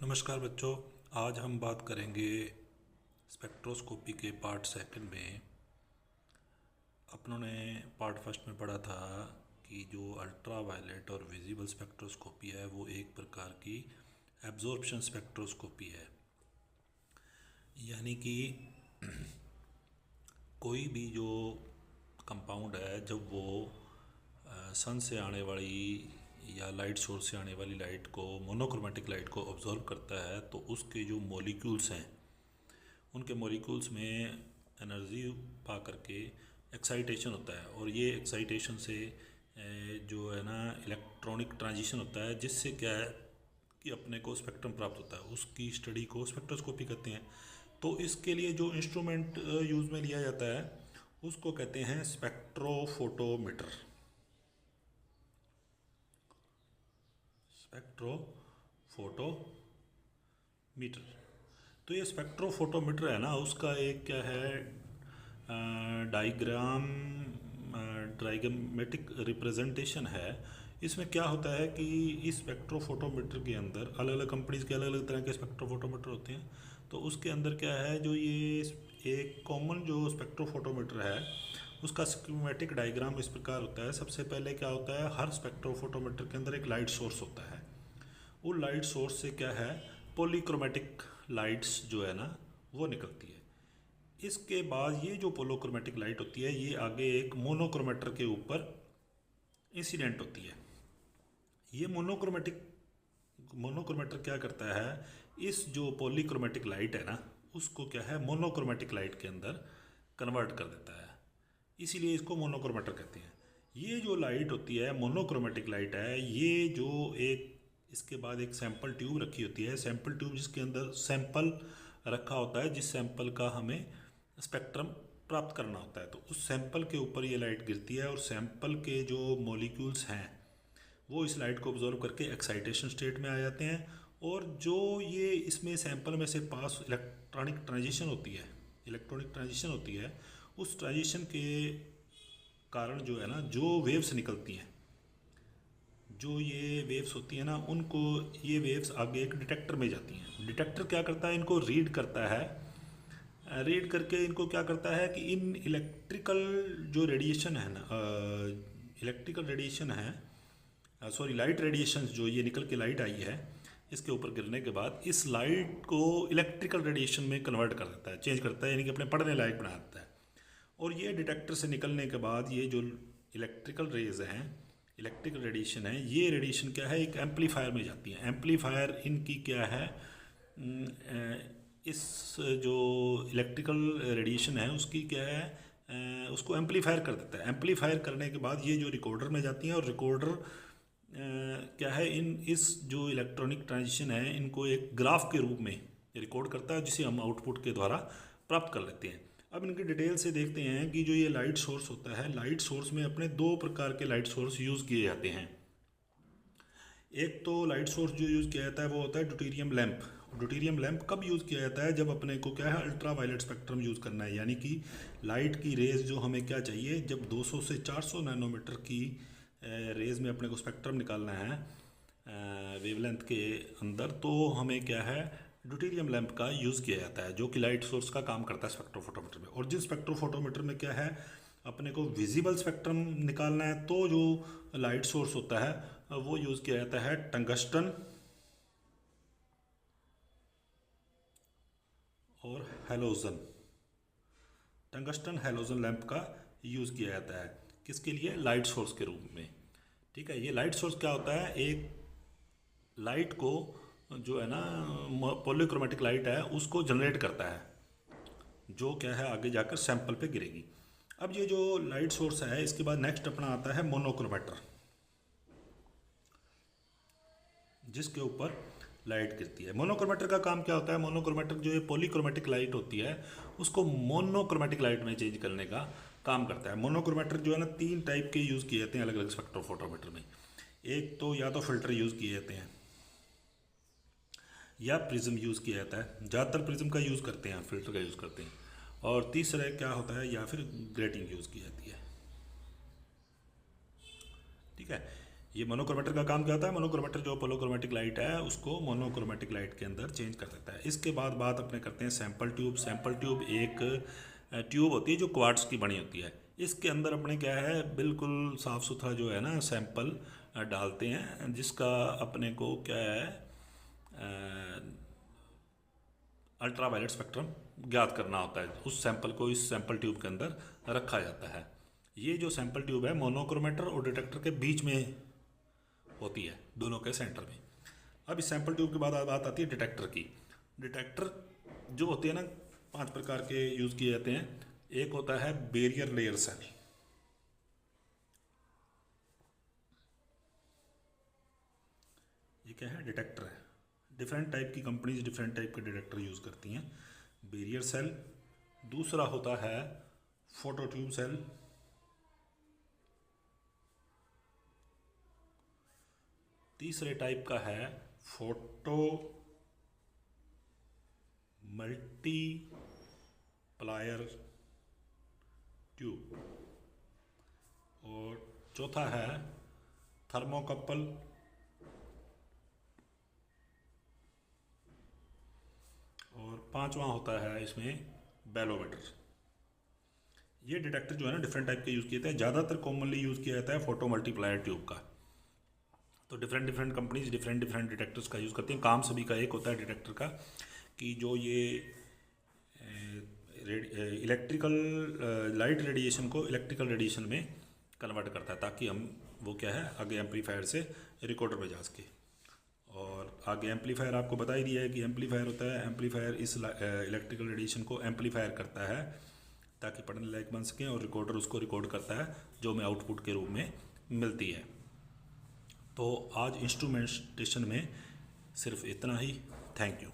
नमस्कार बच्चों। आज हम बात करेंगे स्पेक्ट्रोस्कोपी के पार्ट सेकंड में। अपनों ने पार्ट फर्स्ट में पढ़ा था कि जो अल्ट्रा वायलेट और विजिबल स्पेक्ट्रोस्कोपी है वो एक प्रकार की एब्जॉर्प्शन स्पेक्ट्रोस्कोपी है। यानी कि कोई भी जो कंपाउंड है जब वो सन से आने वाली या लाइट सोर्स से आने वाली लाइट को, मोनोक्रोमेटिक लाइट को ऑब्जर्व करता है तो उसके जो मॉलिक्यूल्स हैं उनके मॉलिक्यूल्स में एनर्जी पा करके एक्साइटेशन होता है, और ये एक्साइटेशन से जो है ना इलेक्ट्रॉनिक ट्रांजिशन होता है, जिससे क्या है कि अपने को स्पेक्ट्रम प्राप्त होता है। उसकी स्टडी को स्पेक्ट्रोस्कोपी कहते हैं। तो इसके लिए जो इंस्ट्रूमेंट यूज़ में लिया जाता है उसको कहते हैं स्पेक्ट्रोफोटोमीटर। स्पेक्ट्रोफोटोमीटर। तो ये स्पेक्ट्रोफोटोमीटर है ना, उसका एक क्या है डायग्रामेटिक रिप्रेजेंटेशन है। इसमें क्या होता है कि इस स्पेक्ट्रोफोटोमीटर के अंदर अलग अलग कंपनीज के अलग अलग तरह के स्पेक्ट्रोफोटोमीटर होते हैं। तो उसके अंदर क्या है, जो ये एक कॉमन जो स्पेक्ट्रोफोटोमीटर है उसका स्कीमेटिक डायग्राम इस प्रकार होता है। सबसे पहले क्या होता है, हर स्पेक्ट्रोफोटोमीटर के अंदर एक लाइट सोर्स होता है। वो लाइट सोर्स से क्या है, पॉलीक्रोमेटिक लाइट्स जो है ना वो निकलती है। इसके बाद ये जो पोलोक्रोमेटिक लाइट होती है ये आगे एक मोनोक्रोमेटर के ऊपर इंसिडेंट होती है। ये मोनोक्रोमेटर क्या करता है, इस जो पॉलीक्रोमेटिक लाइट है ना उसको क्या है मोनोक्रोमेटिक लाइट के अंदर कन्वर्ट कर देता है, इसीलिए इसको मोनोक्रोमेटर कहते हैं। ये जो लाइट होती है मोनोक्रोमेटिक लाइट है, ये जो एक इसके बाद एक सैंपल ट्यूब रखी होती है। सैंपल ट्यूब जिसके अंदर सैंपल रखा होता है, जिस सैंपल का हमें स्पेक्ट्रम प्राप्त करना होता है। तो उस सैंपल के ऊपर ये लाइट गिरती है और सैंपल के जो मॉलिक्यूल्स हैं वो इस लाइट को ऑब्जर्व करके एक्साइटेशन स्टेट में आ जाते हैं। और जो ये इसमें सैंपल में से पास इलेक्ट्रॉनिक ट्रांजिशन होती है, उस ट्रांजिशन के कारण जो है ना जो वेव्स निकलती हैं, जो ये वेव्स होती हैं ना उनको, ये वेव्स आगे एक डिटेक्टर में जाती हैं। डिटेक्टर क्या करता है, इनको रीड करता है। रीड करके इनको क्या करता है कि इन इलेक्ट्रिकल जो रेडिएशन है ना, इलेक्ट्रिकल रेडिएशन है, सॉरी लाइट रेडिएशन, जो ये निकल के लाइट आई है इसके ऊपर गिरने के बाद इस लाइट को इलेक्ट्रिकल रेडिएशन में कन्वर्ट कर देता है, चेंज करता है, यानी कि अपने पढ़ने लायक बना देता है। और ये डिटेक्टर से निकलने के बाद ये जो इलेक्ट्रिकल रेज हैं, इलेक्ट्रिकल रेडिएशन है, ये रेडिएशन क्या है एक एम्पलीफायर में जाती है। एम्पलीफायर इनकी क्या है, इस जो इलेक्ट्रिकल रेडिएशन है उसकी क्या है, उसको एम्पलीफायर कर देता है। एम्पलीफायर करने के बाद ये जो रिकॉर्डर में जाती हैं, और रिकॉर्डर क्या है इस जो इलेक्ट्रॉनिक ट्रांजिशन है इनको एक ग्राफ के रूप में रिकॉर्ड करता है, जिसे हम आउटपुट के द्वारा प्राप्त कर लेते हैं। अब इनकी डिटेल से देखते हैं कि जो ये लाइट सोर्स होता है, लाइट सोर्स में अपने दो प्रकार के लाइट सोर्स यूज़ किए जाते हैं। एक तो लाइट सोर्स जो यूज़ किया जाता है वो होता है ड्यूटेरियम लैंप। ड्यूटेरियम लैंप कब यूज़ किया जाता है, जब अपने को क्या है अल्ट्रा वायलेट स्पेक्ट्रम यूज़ करना है, यानी कि लाइट की रेज जो हमें क्या चाहिए, जब 200 से 400 नैनोमीटर की रेज में अपने को स्पेक्ट्रम निकालना है वेवलेंथ के अंदर, तो हमें क्या है ड्यूटेरियम लैंप का यूज़ किया जाता है, जो कि लाइट सोर्स का काम करता है स्पेक्ट्रोफोटोमीटर में। और जिस स्पेक्ट्रोफोटोमीटर में क्या है अपने को विजिबल स्पेक्ट्रम निकालना है, तो जो लाइट सोर्स होता है वो यूज़ किया जाता है टंगस्टन और हैलोजन। टंगस्टन हैलोजन लैंप का यूज़ किया जाता है किसके लिए, लाइट सोर्स के रूप में। ठीक है, ये लाइट सोर्स क्या होता है, एक लाइट को जो है ना पॉलीक्रोमेटिक लाइट है उसको जनरेट करता है, जो क्या है आगे जाकर सैंपल पे गिरेगी। अब ये जो लाइट सोर्स है इसके बाद नेक्स्ट अपना आता है मोनोक्रोमेटर, जिसके ऊपर लाइट गिरती है। मोनोक्रोमेटर का काम क्या होता है, मोनोक्रोमेटर जो ये पॉलीक्रोमेटिक लाइट होती है उसको मोनोक्रोमेटिक लाइट में चेंज करने का काम करता है। मोनोक्रोमेटर जो है ना तीन टाइप के यूज़ किए जाते हैं अलग अलग स्पेक्ट्रोफोटोमीटर में। एक तो या तो फिल्टर यूज़ किए जाते हैं या प्रिज्म यूज़ किया जाता है। ज़्यादातर प्रिज्म का यूज़ करते हैं, फिल्टर का यूज़ करते हैं। और तीसरा क्या होता है, या फिर ग्रेटिंग यूज़ की जाती है। ठीक है, ये मोनोक्रोमेटर का काम क्या होता है? मोनोक्रोमेटर जो पोलोक्रोमेटिक लाइट है उसको मोनोक्रोमेटिक लाइट के अंदर चेंज कर देता है। इसके बाद बात अपने करते हैं सैंपल ट्यूब। सैंपल ट्यूब एक ट्यूब होती है जो क्वार्ट्ज की बनी होती है। इसके अंदर अपने क्या है, बिल्कुल साफ़ सुथरा जो है ना सैंपल डालते हैं, जिसका अपने को क्या है अल्ट्रा वायलेट स्पेक्ट्रम ज्ञात करना होता है। उस सैंपल को इस सैंपल ट्यूब के अंदर रखा जाता है। ये जो सैंपल ट्यूब है मोनोक्रोमेटर और डिटेक्टर के बीच में होती है, दोनों के सेंटर में। अब इस सैंपल ट्यूब के बाद बात आती है डिटेक्टर की। डिटेक्टर जो होते हैं ना, 5 प्रकार के यूज़ किए जाते हैं। एक होता है बैरियर लेयर सेल। ये क्या है? डिटेक्टर है। डिफरेंट टाइप की कंपनीज डिफरेंट टाइप के डिटेक्टर यूज़ करती हैं। Barrier cell. दूसरा होता है फोटो ट्यूब सेल। तीसरे टाइप का है फोटो मल्टीप्लायर ट्यूब। और चौथा है थर्मोकपल। और पांचवा होता है इसमें बैलोमीटर। ये डिटेक्टर जो है ना डिफरेंट टाइप के यूज़ किए जाते हैं। ज़्यादातर कॉमनली यूज़ किया जाता है फोटो मल्टीप्लायर ट्यूब का। तो different different companies different different detectors का यूज़ करती हैं। काम सभी का एक होता है डिटेक्टर का, कि जो ये इलेक्ट्रिकल लाइट रेडिएशन को इलेक्ट्रिकल रेडिएशन में कन्वर्ट करता है, ताकि हम वो क्या है आगे एम्पलीफायर से रिकॉर्डर में जा सके। और आगे एम्पलीफायर आपको बता ही दिया है कि एम्पलीफायर होता है। एम्पलीफायर इस इलेक्ट्रिकल रेडिएशन को एम्पलीफायर करता है ताकि पढ़ने लायक बन सकें, और रिकॉर्डर उसको रिकॉर्ड करता है जो हमें आउटपुट के रूप में मिलती है। तो आज इंस्ट्रूमेंटेशन में सिर्फ इतना ही। Thank you.